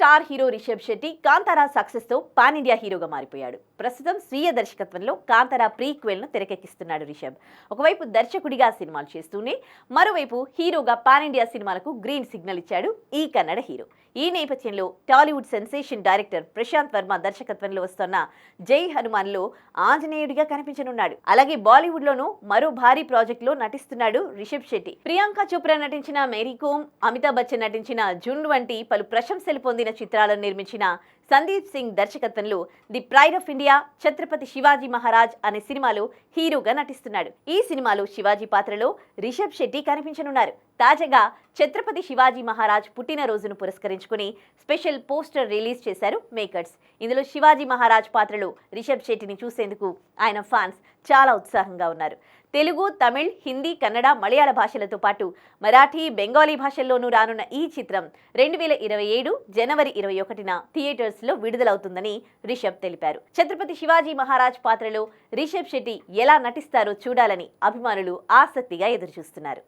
Star hero Rishab Shetty Kantara success తో pan India హీరోగా మారిపోయాడు. ప్రస్తుతం స్వీయ దర్శకత్వంలో కాంతారా ప్రీక్వెల్ ను తెరకెక్కిస్తున్నాడు రిషబ్. ఒకవైపు దర్శకుడిగా సినిమాలు చేస్తూనే మరోవైపు హీరోగా పాన్ ఇండియా సినిమాలకు గ్రీన్ సిగ్నల్ ఇచ్చాడు ఈ కన్నడ హీరో. ఈ నేపథ్యంలో టాలీవుడ్ సెన్సేషన్ డైరెక్టర్ ప్రశాంత్ వర్మ దర్శకత్వంలో వస్తున్న జై హనుమాన్ లో ఆంజనేయుడిగా కనిపించనున్నాడు. అలాగే బాలీవుడ్ లోనూ మరో భారీ ప్రాజెక్ట్ లో నటిస్తున్నాడు రిషబ్ శెట్టి. ప్రియాంక చోప్రా నటించిన మేరీ కోమ్, అమితాబ్ బచ్చన్ నటించిన జుండ్ వంటి పలు ప్రశంసలు పొందిన చిత్రాలను నిర్మించిన సందీప్ సింగ్ దర్శకత్వంలో the pride of India Chhatrapati Shivaji Maharaj అనే సినిమాలో హీరోగా నటిస్తున్నాడు. ఈ సినిమాలో శివాజీ పాత్రలో రిషబ్ శెట్టి కనిపించనున్నారు. తాజాగా ఛత్రపతి శివాజీ మహారాజ్ పుట్టినరోజును పురస్కరించుకుని స్పెషల్ పోస్టర్ రిలీజ్ చేశారు మేకర్స్. ఇందులో శివాజీ మహారాజ్ పాత్రలో రిషబ్ శెట్టిని చూసేందుకు ఆయన ఫ్యాన్స్ చాలా ఉత్సాహంగా ఉన్నారు. తెలుగు, తమిళ్, హిందీ, కన్నడ, మలయాళ భాషలతో పాటు మరాఠీ, బెంగాలీ భాషల్లోనూ రానున్న ఈ చిత్రం 2027 జనవరి 21న థియేటర్స్లో విడుదలవుతుందని రిషబ్ తెలిపారు. ఛత్రపతి శివాజీ మహారాజ్ పాత్రలో రిషబ్ శెట్టి ఎలా నటిస్తారో చూడాలని అభిమానులు ఆసక్తిగా ఎదురుచూస్తున్నారు.